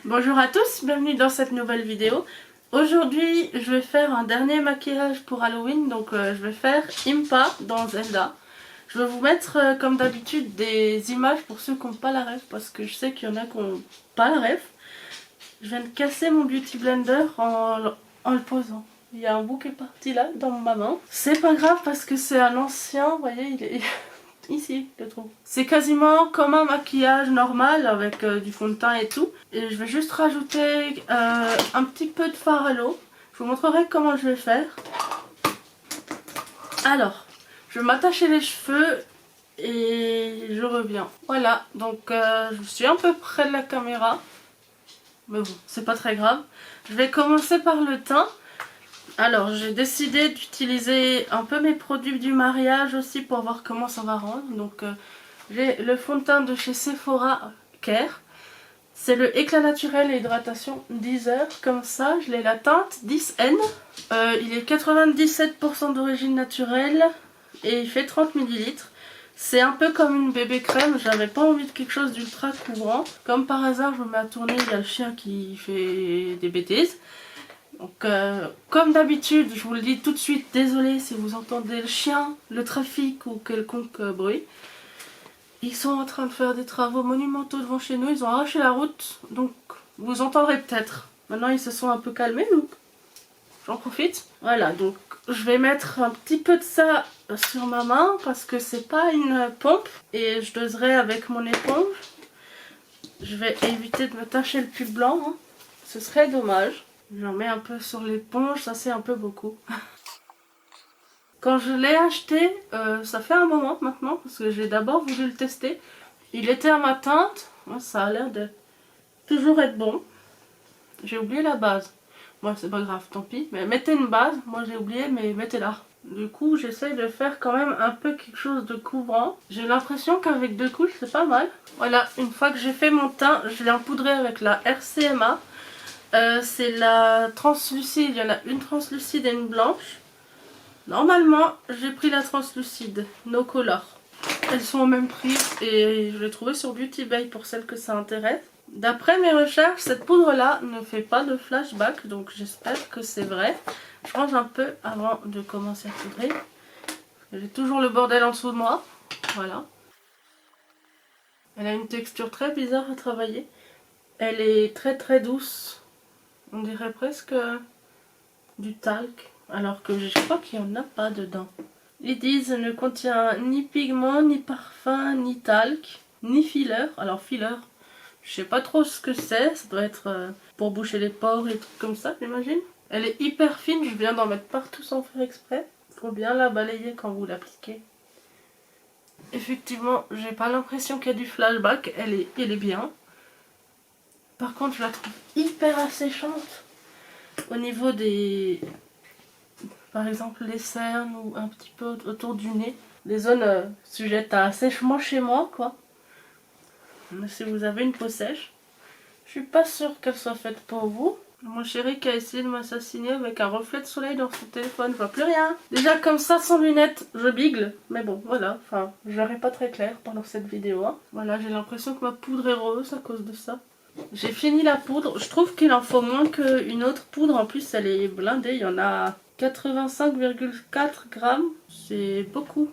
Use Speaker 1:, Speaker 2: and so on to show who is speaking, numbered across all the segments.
Speaker 1: Bonjour à tous, bienvenue dans cette nouvelle vidéo. Aujourd'hui je vais faire un dernier maquillage pour Halloween, donc je vais faire Impa dans Zelda. Je vais vous mettre comme d'habitude des images pour ceux qui n'ont pas la ref, parce que je sais qu'il y en a qui n'ont pas la ref. Je viens de casser mon Beauty Blender en le posant. Il y a un bout qui est parti là dans ma main. C'est pas grave parce que c'est un ancien, vous voyez, il est ici le trou. C'est quasiment comme un maquillage normal avec du fond de teint et tout. Et je vais juste rajouter un petit peu de fard à l'eau. Je vous montrerai comment je vais faire. Alors, je vais m'attacher les cheveux et je reviens. Voilà, donc je suis un peu près de la caméra. Mais bon, c'est pas très grave. Je vais commencer par le teint. Alors, j'ai décidé d'utiliser un peu mes produits du mariage aussi pour voir comment ça va rendre. Donc, j'ai le fond de teint de chez Sephora Care. C'est le éclat naturel et hydratation 10 heures. Comme ça, je l'ai la teinte 10N. Il est 97% d'origine naturelle et il fait 30 ml. C'est un peu comme une bébé crème, j'avais pas envie de quelque chose d'ultra couvrant. Comme par hasard, je me mets à tourner, il y a le chien qui fait des bêtises. Donc comme d'habitude, je vous le dis tout de suite, désolé si vous entendez le chien, le trafic ou quelconque bruit. Ils sont en train de faire des travaux monumentaux devant chez nous, ils ont arraché la route, donc vous entendrez peut-être. Maintenant ils se sont un peu calmés, donc j'en profite. Voilà, donc je vais mettre un petit peu de ça sur ma main parce que c'est pas une pompe et je doserai avec mon éponge. Je vais éviter de me tacher le pull blanc, hein. Ce serait dommage. J'en mets un peu sur l'éponge, ça c'est un peu beaucoup. Quand je l'ai acheté, ça fait un moment maintenant parce que j'ai d'abord voulu le tester. Il était à ma teinte, ça a l'air de toujours être bon. J'ai oublié la base. Moi c'est pas grave, tant pis. Mais mettez une base, moi j'ai oublié mais mettez-la. Du coup j'essaye de faire quand même un peu quelque chose de couvrant. J'ai l'impression qu'avec 2 couches c'est pas mal. Voilà, une fois que j'ai fait mon teint, je l'ai empoudré avec la RCMA. C'est la translucide, il y en a une translucide et une blanche. Normalement j'ai pris la translucide, No Color. Elles sont au même prix et je l'ai trouvée sur Beauty Bay pour celles que ça intéresse. D'après mes recherches, cette poudre là ne fait pas de flashback, donc j'espère que c'est vrai. Je range un peu avant de commencer à poudrer. J'ai toujours le bordel en dessous de moi. Voilà. Elle a une texture très bizarre à travailler. Elle est très douce. On dirait presque du talc, alors que je crois qu'il n'y en a pas dedans. Ils disent ne contient ni pigment, ni parfum, ni talc, ni filler. Alors filler, je sais pas trop ce que c'est, ça doit être pour boucher les pores et trucs comme ça, j'imagine. Elle est hyper fine, je viens d'en mettre partout sans faire exprès. Faut bien la balayer quand vous l'appliquez. Effectivement, j'ai pas l'impression qu'il y a du flashback, elle est bien. Par contre, je la trouve hyper asséchante au niveau des... Par exemple les cernes ou un petit peu autour du nez. Les zones sujettes à assèchement chez moi, quoi. Mais si vous avez une peau sèche, je suis pas sûre qu'elle soit faite pour vous. Mon chéri qui a essayé de m'assassiner avec un reflet de soleil dans son téléphone, je vois plus rien. Déjà comme ça, sans lunettes, je bigle. Mais bon, voilà, enfin, je verrai pas très clair pendant cette vidéo. Hein. Voilà, j'ai l'impression que ma poudre est rose à cause de ça. J'ai fini la poudre, je trouve qu'il en faut moins qu'une autre poudre. En plus, elle est blindée, il y en a 85,4 grammes. C'est beaucoup.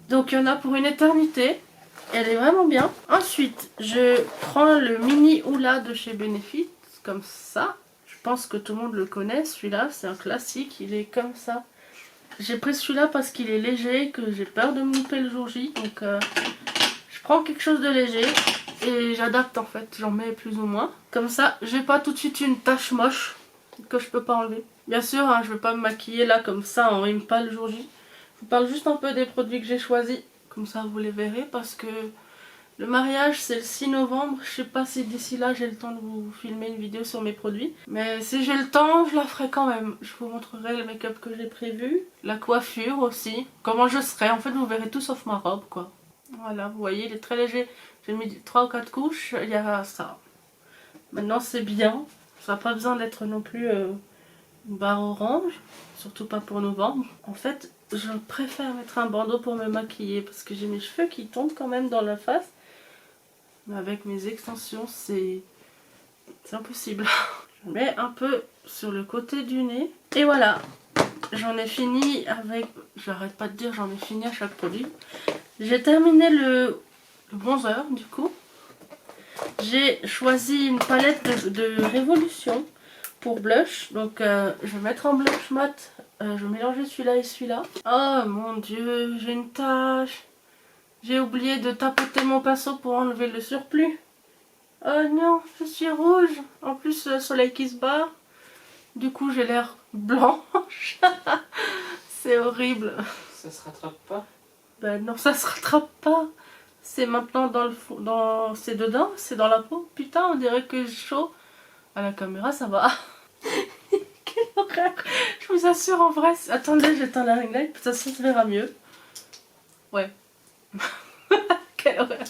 Speaker 1: Donc il y en a pour une éternité. Elle est vraiment bien. Ensuite, je prends le mini Hoola de chez Benefit, comme ça. Je pense que tout le monde le connaît, celui-là, c'est un classique, il est comme ça. J'ai pris celui-là parce qu'il est léger, que j'ai peur de me louper le jour J. Donc je prends quelque chose de léger et j'adapte en fait, j'en mets plus ou moins. Comme ça, j'ai pas tout de suite une tache moche que je peux pas enlever. Bien sûr, hein, je vais pas me maquiller là comme ça en rime pas le jour J. Je vous parle juste un peu des produits que j'ai choisis. Comme ça vous les verrez parce que le mariage c'est le 6 novembre. Je sais pas si d'ici là j'ai le temps de vous filmer une vidéo sur mes produits. Mais si j'ai le temps, je la ferai quand même. Je vous montrerai le make-up que j'ai prévu. La coiffure aussi. Comment je serai. En fait vous verrez tout sauf ma robe quoi. Voilà, vous voyez il est très léger. J'ai mis 3 ou 4 couches. Il y a ça. Maintenant c'est bien. Ça n'a pas besoin d'être non plus une barre orange. Surtout pas pour novembre. En fait je préfère mettre un bandeau pour me maquiller parce que j'ai mes cheveux qui tombent quand même dans la face. Mais avec mes extensions, c'est C'est impossible. Je mets un peu sur le côté du nez. Et voilà, j'en ai fini avec... J'arrête pas de dire j'en ai fini à chaque produit. J'ai terminé le bronzer du coup. J'ai choisi une palette de Révolution pour blush. Donc je vais mettre en blush mat. Je vais mélanger celui-là et celui-là. Oh mon dieu, j'ai une tache. J'ai oublié de tapoter mon pinceau pour enlever le surplus. Oh non, je suis rouge. En plus le soleil qui se barre. Du coup j'ai l'air blanche. C'est horrible.
Speaker 2: Ça se rattrape pas?
Speaker 1: Ben non, ça se rattrape pas. C'est maintenant dans le fond, c'est dedans, c'est dans la peau. Putain, on dirait que j'ai chaud. À la caméra, ça va. Quelle horreur. Je vous assure, en vrai. Attendez, j'éteins la ring light, ça se verra mieux. Ouais. Quelle horreur.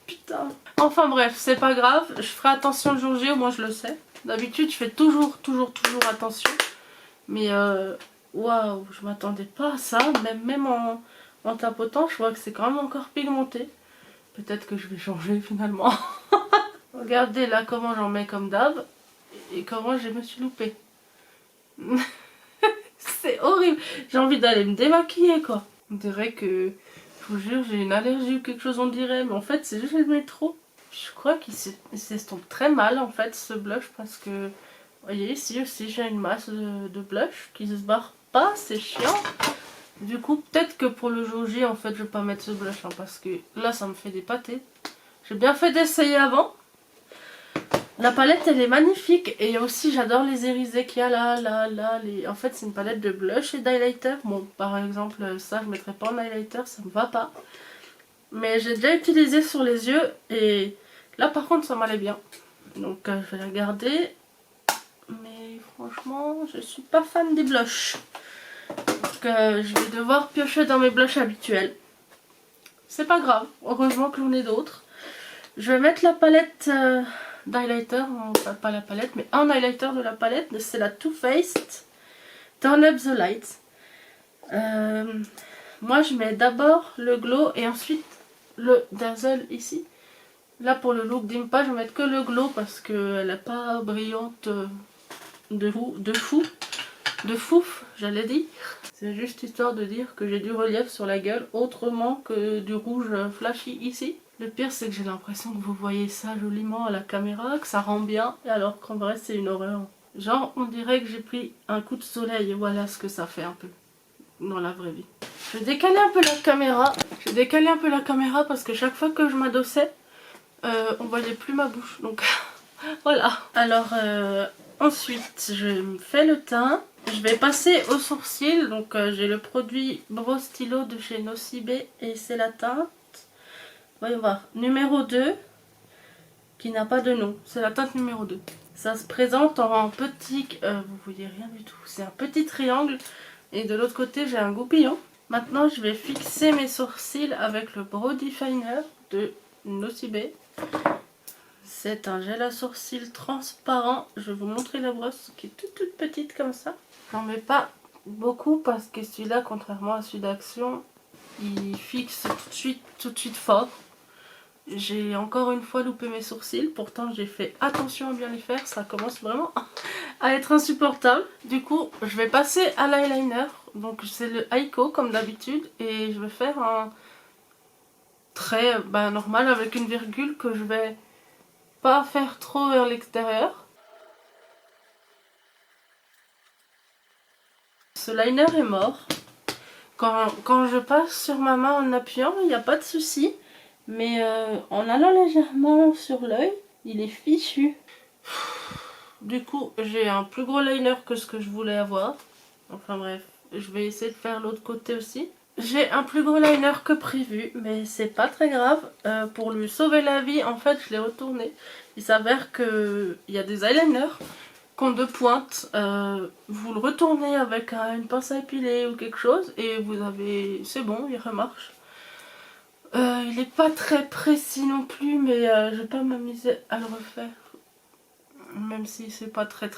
Speaker 1: Putain. Enfin bref, c'est pas grave. Je ferai attention le jour J, au moins je le sais. D'habitude, je fais toujours attention. Mais waouh, je m'attendais pas à ça. Même en tapotant, je vois que c'est quand même encore pigmenté. Peut-être que je vais changer finalement. Regardez là comment j'en mets comme d'hab. Et comment je me suis loupée. C'est horrible. J'ai envie d'aller me démaquiller quoi. On dirait que, je vous jure, j'ai une allergie ou quelque chose on dirait. Mais en fait c'est juste le métro. Je crois qu'il s'estompe très mal en fait ce blush. Parce que, vous voyez ici aussi j'ai une masse de blush qui se barre pas. C'est chiant. Du coup peut-être que pour le jour J en fait je vais pas mettre ce blush. Hein, parce que là ça me fait des pâtés. J'ai bien fait d'essayer avant. La palette elle est magnifique et aussi j'adore les irisés qu'il y a là. En fait c'est une palette de blush et d'highlighter. Bon par exemple ça je ne mettrai pas en highlighter, ça me va pas. Mais j'ai déjà utilisé sur les yeux et là par contre ça m'allait bien. Donc je vais la garder. Mais franchement je suis pas fan des blushs. Donc je vais devoir piocher dans mes blushs habituels. C'est pas grave, heureusement que j'en ai d'autres. Je vais mettre la palette... d'highlighter, enfin pas la palette mais un highlighter de la palette, c'est la Too Faced Turn Up the Light. Moi je mets d'abord le glow et ensuite le dazzle ici. Là pour le look d'Impa je vais mettre que le glow parce qu'elle n'est pas brillante de fouf j'allais dire. C'est juste histoire de dire que j'ai du relief sur la gueule autrement que du rouge flashy ici. Le pire c'est que j'ai l'impression que vous voyez ça joliment à la caméra, que ça rend bien, alors qu'en vrai c'est une horreur. Genre on dirait que j'ai pris un coup de soleil et voilà ce que ça fait un peu dans la vraie vie. Je vais décaler un peu la caméra, parce que chaque fois que je m'adossais, on voyait plus ma bouche. Donc voilà. Alors ensuite je me fais le teint. Je vais passer aux sourcils. Donc j'ai le produit Brow Stylo de chez Nocibe et c'est la teinte. Voyons voir. Numéro 2 qui n'a pas de nom. C'est la teinte numéro 2. Ça se présente en petit... vous voyez rien du tout. C'est un petit triangle. Et de l'autre côté j'ai un goupillon. Maintenant je vais fixer mes sourcils avec le Brow Definer de Nocibe. C'est un gel à sourcils transparent. Je vais vous montrer la brosse qui est toute petite comme ça. J'en mets pas beaucoup parce que celui-là, contrairement à celui d'Action, il fixe tout de suite fort. J'ai encore une fois loupé mes sourcils. Pourtant j'ai fait attention à bien les faire. Ça commence vraiment à être insupportable. Du coup je vais passer à l'eyeliner. Donc c'est le Aiko comme d'habitude. Et je vais faire un trait normal avec une virgule que je vais pas faire trop vers l'extérieur. Ce liner est mort. Quand je passe sur ma main en appuyant, il n'y a pas de souci. Mais en allant légèrement sur l'œil, il est fichu. Du coup, j'ai un plus gros liner que ce que je voulais avoir. Enfin bref, je vais essayer de faire l'autre côté aussi. J'ai un plus gros liner que prévu, mais c'est pas très grave. Pour lui sauver la vie, en fait, je l'ai retourné. Il s'avère qu'il y a des eyeliners qui ont deux pointes. Vous le retournez avec une pince à épiler ou quelque chose et vous avez... c'est bon, il remarche. Il n'est pas très précis non plus, mais je vais pas m'amuser à le refaire. Même si c'est pas très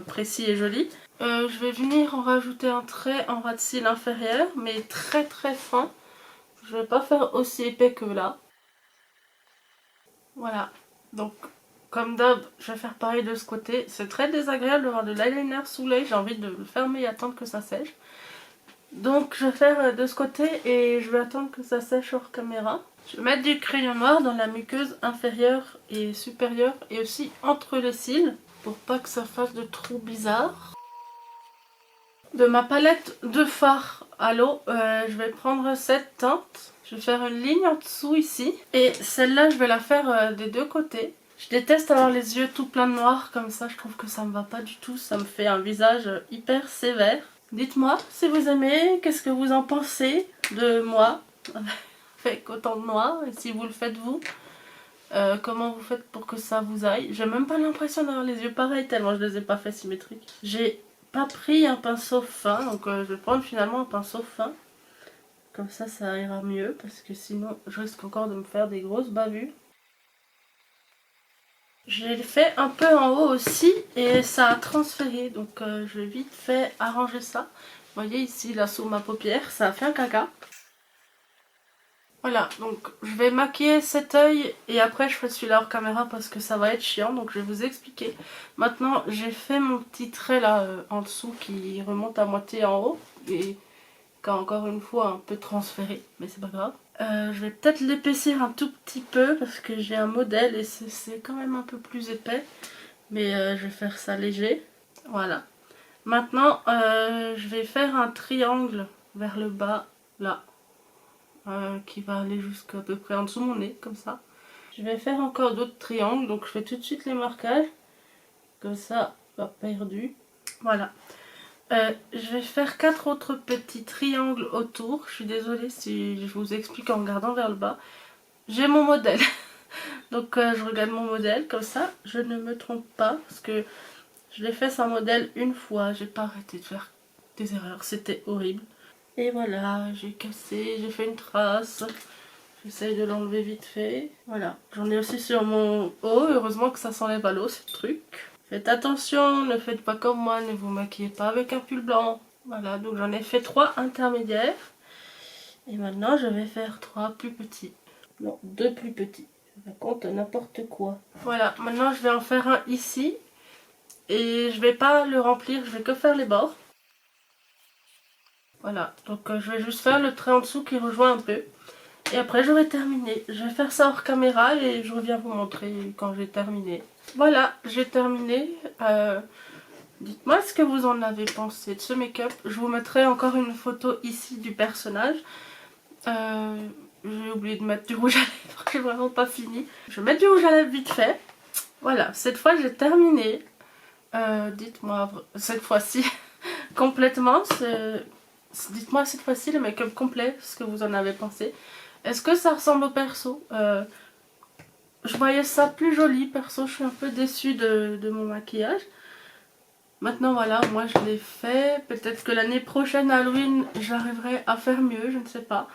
Speaker 1: précis et joli. Je vais venir en rajouter un trait en ras de cils inférieur, mais très fin. Je vais pas faire aussi épais que là. Voilà. Donc comme d'hab, je vais faire pareil de ce côté. C'est très désagréable d'avoir de l'eyeliner sous l'œil. J'ai envie de le fermer et attendre que ça sèche. Donc je vais faire de ce côté et je vais attendre que ça sèche hors caméra. Je vais mettre du crayon noir dans la muqueuse inférieure et supérieure et aussi entre les cils pour pas que ça fasse de trous bizarres. De ma palette de fard à l'eau, je vais prendre cette teinte. Je vais faire une ligne en dessous ici. Et celle-là, je vais la faire des deux côtés. Je déteste avoir les yeux tout pleins de noir comme ça. Je trouve que ça me va pas du tout. Ça me fait un visage hyper sévère. Dites-moi si vous aimez, qu'est-ce que vous en pensez de moi avec autant de noir. Et si vous le faites vous, comment vous faites pour que ça vous aille. J'ai même pas l'impression d'avoir les yeux pareils tellement je les ai pas fait symétriques. J'ai pas pris un pinceau fin, donc je vais prendre finalement un pinceau fin. Comme ça ira mieux parce que sinon je risque encore de me faire des grosses bavures. J'ai fait un peu en haut aussi et ça a transféré, donc je vais vite fait arranger ça. Vous voyez ici là sous ma paupière, ça a fait un caca. Voilà, donc je vais maquiller cet œil et après je ferai celui-là hors caméra parce que ça va être chiant, donc je vais vous expliquer. Maintenant j'ai fait mon petit trait là en dessous qui remonte à moitié en haut et qui a encore une fois un peu transféré, mais c'est pas grave. Je vais peut-être l'épaissir un tout petit peu parce que j'ai un modèle et c'est quand même un peu plus épais, mais je vais faire ça léger. Voilà. Maintenant je vais faire un triangle vers le bas là. Qui va aller jusqu'à peu près en dessous de mon nez, comme ça. Je vais faire encore d'autres triangles, donc je fais tout de suite les marquages. Comme ça, pas perdu. Voilà. Je vais faire 4 autres petits triangles autour. Je suis désolée si je vous explique en regardant vers le bas. J'ai mon modèle. Donc je regarde mon modèle, comme ça, je ne me trompe pas. Parce que je l'ai fait sans modèle une fois. J'ai pas arrêté de faire des erreurs, c'était horrible. Et voilà, j'ai cassé, j'ai fait une trace. J'essaye de l'enlever vite fait. Voilà, j'en ai aussi sur mon haut. Heureusement que ça s'enlève à l'eau, ce truc. Faites attention, ne faites pas comme moi, ne vous maquillez pas avec un pull blanc. Voilà, donc j'en ai fait 3 intermédiaires. Et maintenant, je vais faire 3 plus petits. Non, 2 plus petits. Ça compte n'importe quoi. Voilà, maintenant je vais en faire un ici. Et je vais pas le remplir, je vais que faire les bords. Voilà, donc je vais juste faire le trait en dessous qui rejoint un peu. Et après j'aurai terminé. Je vais faire ça hors caméra et je reviens vous montrer quand j'ai terminé. Voilà, j'ai terminé. Dites-moi ce que vous en avez pensé de ce make-up. Je vous mettrai encore une photo ici du personnage. J'ai oublié de mettre du rouge à lèvres, j'ai vraiment pas fini. Je vais mettre du rouge à lèvres vite fait. Voilà, cette fois j'ai terminé. Dites-moi cette fois-ci complètement. Dites-moi cette fois-ci le make-up complet, ce que vous en avez pensé. Est-ce que ça ressemble au perso? Je voyais ça plus joli, perso, je suis un peu déçue de mon maquillage. Maintenant voilà, moi je l'ai fait. Peut-être que l'année prochaine Halloween, j'arriverai à faire mieux, je ne sais pas.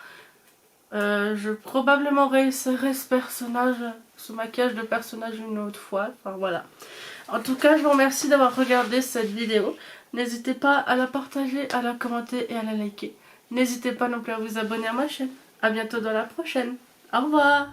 Speaker 1: Je probablement réessayerai ce maquillage de personnage une autre fois. Enfin voilà. En tout cas, je vous remercie d'avoir regardé cette vidéo. N'hésitez pas à la partager, à la commenter et à la liker. N'hésitez pas non plus à vous abonner à ma chaîne. A bientôt dans la prochaine. Au revoir.